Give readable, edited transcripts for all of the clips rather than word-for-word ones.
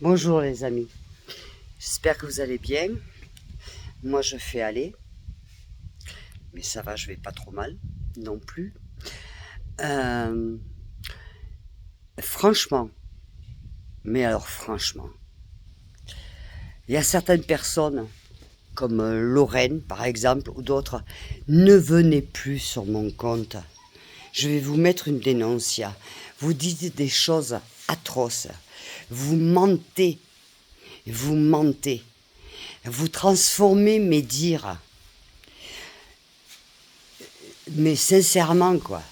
Bonjour les amis, j'espère que vous allez bien. Moi je fais aller, mais ça va, je vais pas trop mal non plus. Euh, franchement, mais alors franchement, il y a certaines personnes, comme Lorraine par exemple, ou d'autres, ne venez plus sur mon compte. Je vais vous mettre une dénoncia. Vous dites des choses atroces. Vous mentez. Vous mentez. Vous transformez mes dires. Mais sincèrement, quoi.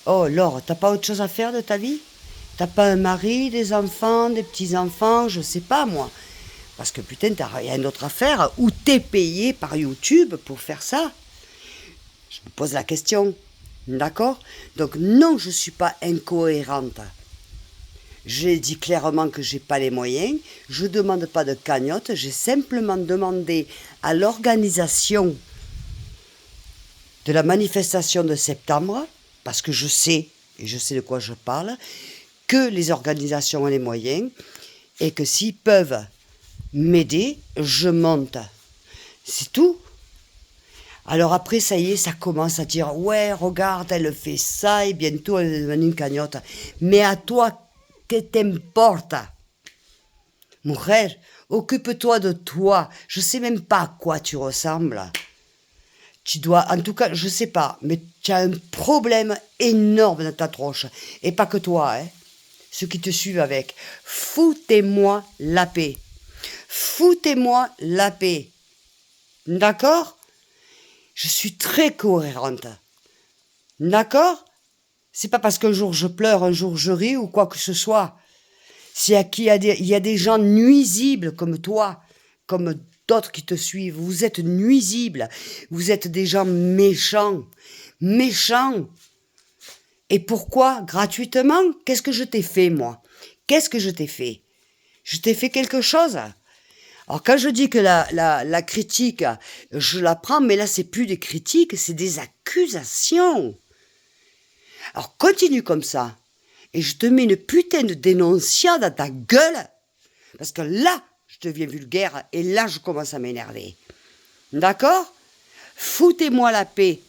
Oh, Laure, t'as pas autre chose à faire de ta vie? T'as pas un mari, des enfants, des petits-enfants, je sais pas moi. Parce que putain, t'as rien d'autre à faire. Ou t'es payé par YouTube pour faire ça? Je me pose la question. D'accord? Donc non, je suis pas incohérente. J'ai dit clairement que j'ai pas les moyens. Je demande pas de cagnotte. J'ai simplement demandé à l'organisation de la manifestation de septembre, parce que je sais, et je sais de quoi je parle, que les organisations ont les moyens, et que s'ils peuvent m'aider, je monte. C'est tout. Alors après, ça y est, ça commence à dire, ouais, regarde, elle fait ça, et bientôt elle est devenue une cagnotte. Mais à toi, que t'importe? Mujer, occupe-toi de toi. Je sais même pas à quoi tu ressembles. Tu dois, en tout cas, je sais pas, mais tu as un problème énorme dans ta tronche. Et pas que toi, hein. Ceux qui te suivent avec. Foutez-moi la paix. Foutez-moi la paix. D'accord? Je suis très cohérente. D'accord? C'est pas parce qu'un jour je pleure, un jour je ris ou quoi que ce soit. Il y a des gens nuisibles comme toi, comme d'autres qui te suivent. Vous êtes nuisibles. Vous êtes des gens méchants. Méchants. Et pourquoi? Gratuitement? Qu'est-ce que je t'ai fait, moi? Qu'est-ce que je t'ai fait? Je t'ai fait quelque chose? Alors quand je dis que la critique, je la prends, mais là c'est plus des critiques, c'est des accusations. Alors continue comme ça. Et je te mets une putain de dénonciade à ta gueule. Parce que là, je deviens vulgaire et là, je commence à m'énerver. D'accord? Foutez-moi la paix.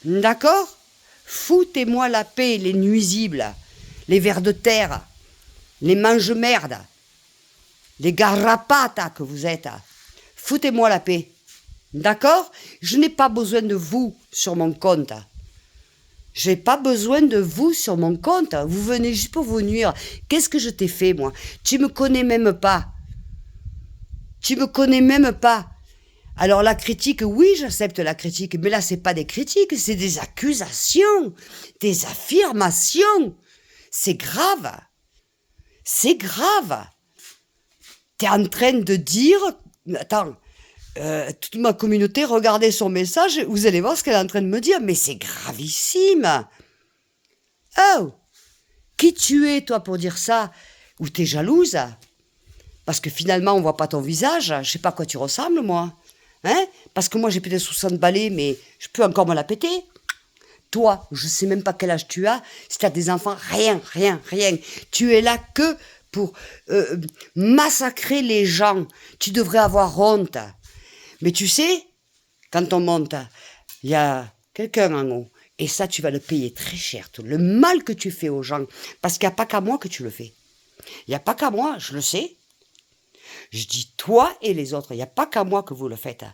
D'accord? Foutez-moi la paix, les nuisibles, les vers de terre, les mange-merdes, les garrapatas que vous êtes. Foutez-moi la paix. D'accord? Je n'ai pas besoin de vous sur mon compte. J'ai pas besoin de vous sur mon compte. Vous venez juste pour vous nuire. Qu'est-ce que je t'ai fait, moi? Tu me connais même pas. Tu me connais même pas. Alors la critique, oui, j'accepte la critique, mais là, c'est pas des critiques, c'est des accusations, des affirmations. C'est grave. C'est grave. T'es en train de dire... Attends, toute ma communauté, regardez son message, vous allez voir ce qu'elle est en train de me dire, mais c'est gravissime. Oh, qui tu es, toi, pour dire ça? Ou t'es jalouse? Parce que finalement, on voit pas ton visage. Je sais pas à quoi tu ressembles, moi. Hein? Parce que moi, j'ai peut-être 60 balais, mais je peux encore me la péter. Toi, je sais même pas quel âge tu as. Si tu as des enfants, rien, rien, rien. Tu es là que pour massacrer les gens. Tu devrais avoir honte. Mais tu sais, quand on monte, il y a quelqu'un en haut. Et ça, tu vas le payer très cher. Tout le mal que tu fais aux gens. Parce qu'il n'y a pas qu'à moi que tu le fais. Il n'y a pas qu'à moi, je le sais. Je dis toi et les autres. Il n'y a pas qu'à moi que vous le faites.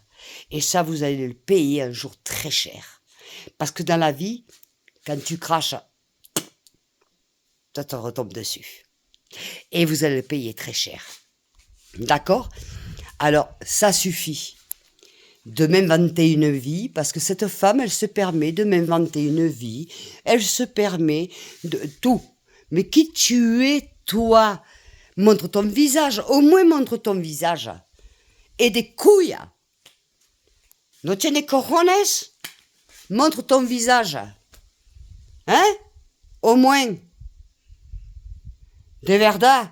Et ça, vous allez le payer un jour très cher. Parce que dans la vie, quand tu craches, ça te retombe dessus. Et vous allez le payer très cher. D'accord? Alors, ça suffit de m'inventer une vie, parce que cette femme, elle se permet de m'inventer une vie, elle se permet de tout. Mais qui tu es, toi? Montre ton visage, au moins montre ton visage. Et des couilles. No tiene cojones? Montre ton visage. Hein? Au moins. De verdad?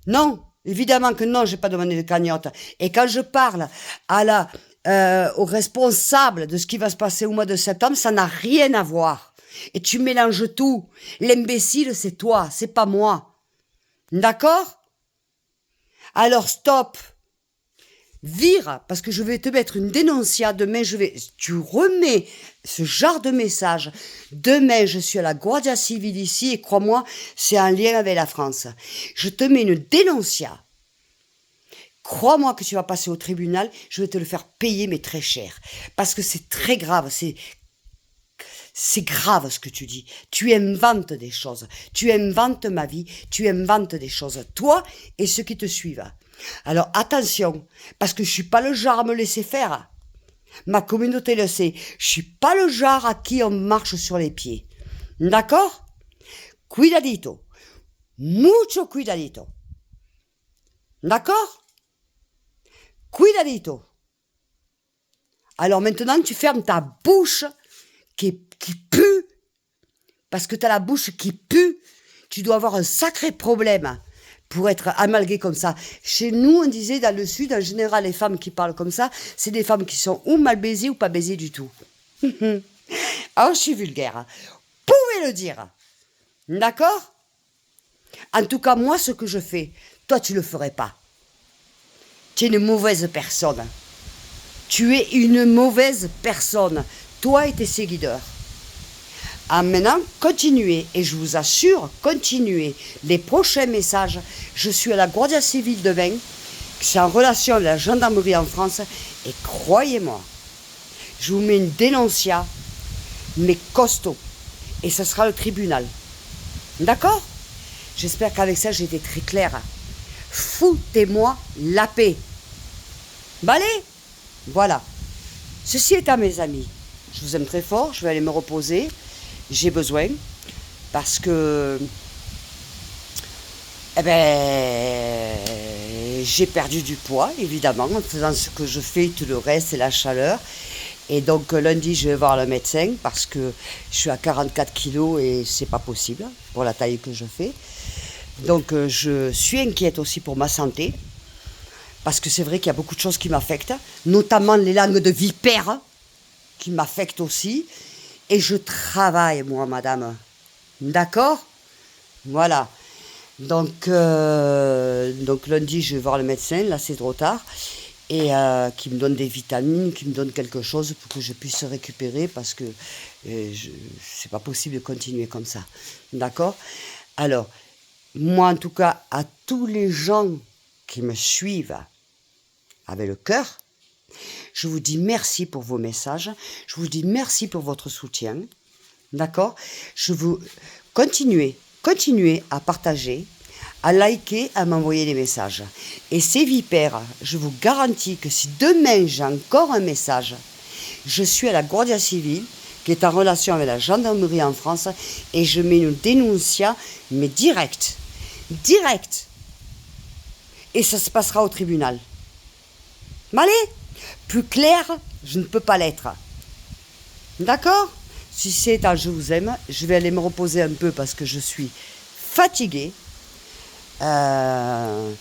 Non, évidemment que non, j'ai pas demandé de cagnotte. Et quand je parle au responsable de ce qui va se passer au mois de septembre, ça n'a rien à voir. Et tu mélanges tout. L'imbécile, c'est toi, c'est pas moi. D'accord? Alors stop. Vire, parce que je vais te mettre une dénoncia. Demain, tu remets ce genre de message. Demain, je suis à la Guardia Civile ici et crois-moi, c'est un lien avec la France. Je te mets une dénoncia. Crois-moi que tu vas passer au tribunal, je vais te le faire payer, mais très cher. Parce que c'est très grave, c'est grave ce que tu dis. Tu inventes des choses. Tu inventes ma vie. Tu inventes des choses. Toi et ceux qui te suivent. Alors attention, parce que je suis pas le genre à me laisser faire. Ma communauté le sait. Je suis pas le genre à qui on marche sur les pieds. D'accord? Cuidadito. Mucho cuidadito. D'accord? Cuidadito. Alors maintenant, tu fermes ta bouche qui pue, parce que tu as la bouche qui pue. Tu dois avoir un sacré problème pour être amalgué comme ça. Chez nous, on disait dans le Sud, en général, les femmes qui parlent comme ça, c'est des femmes qui sont ou mal baisées ou pas baisées du tout. Alors, je suis vulgaire. Pouvez le dire. D'accord? En tout cas, moi, ce que je fais, toi, tu le ferais pas. Tu es une mauvaise personne. Tu es une mauvaise personne. Toi et tes seguideurs. Ah, maintenant, continuez, et je vous assure, continuez. Les prochains messages, je suis à la Guardia Civile de Vins, c'est en relation avec la gendarmerie en France, et croyez-moi, je vous mets une dénoncia, mais costaud, et ce sera le tribunal. D'accord? J'espère qu'avec ça, j'ai été très claire. Foutez-moi la paix. Balai? Voilà. Ceci étant, mes amis, je vous aime très fort, je vais aller me reposer. J'ai besoin, parce que j'ai perdu du poids, évidemment, en faisant ce que je fais, tout le reste, c'est la chaleur. Et donc lundi, je vais voir le médecin, parce que je suis à 44 kilos et c'est pas possible pour la taille que je fais. Donc je suis inquiète aussi pour ma santé, parce que c'est vrai qu'il y a beaucoup de choses qui m'affectent, notamment les langues de vipère, qui m'affectent aussi. Et je travaille, moi, madame. D'accord? Voilà. Donc lundi, je vais voir le médecin. Là, c'est trop tard. Et qui me donne des vitamines, qui me donne quelque chose pour que je puisse récupérer, parce que c'est pas possible de continuer comme ça. D'accord? Alors, moi, en tout cas, à tous les gens qui me suivent avec le cœur, je vous dis merci pour vos messages. Je vous dis merci pour votre soutien. D'accord? Je vous continuez à partager, à liker, à m'envoyer des messages. Et ces vipères, je vous garantis que si demain j'ai encore un message, je suis à la Guardia Civile, qui est en relation avec la gendarmerie en France, et je mets une dénoncia, mais direct. Et ça se passera au tribunal. Allez? Plus clair, je ne peux pas l'être. D'accord? Si c'est un je vous aime, je vais aller me reposer un peu parce que je suis fatiguée. Je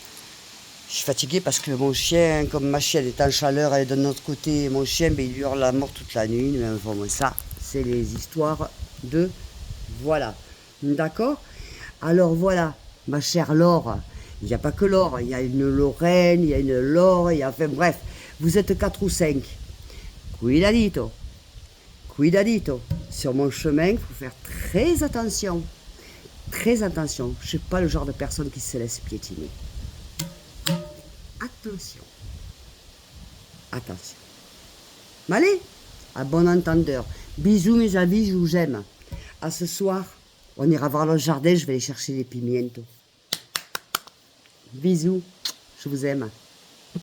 suis fatiguée parce que mon chien, comme ma chienne est en chaleur, elle est de notre côté, mon chien, il hurle la mort toute la nuit. Mais enfin, ça, c'est les histoires de... Voilà. D'accord? Alors voilà, ma chère Laure, il n'y a pas que Laure, il y a une Lorraine, il y a une Laure, il y a... Enfin bref, vous êtes 4 ou 5. Cuidadito. Sur mon chemin, il faut faire très attention. Très attention. Je ne suis pas le genre de personne qui se laisse piétiner. Attention. Allez, à bon entendeur. Bisous mes amis, je vous aime. À ce soir, on ira voir le jardin, je vais aller chercher les pimientos. Bisous, je vous aime.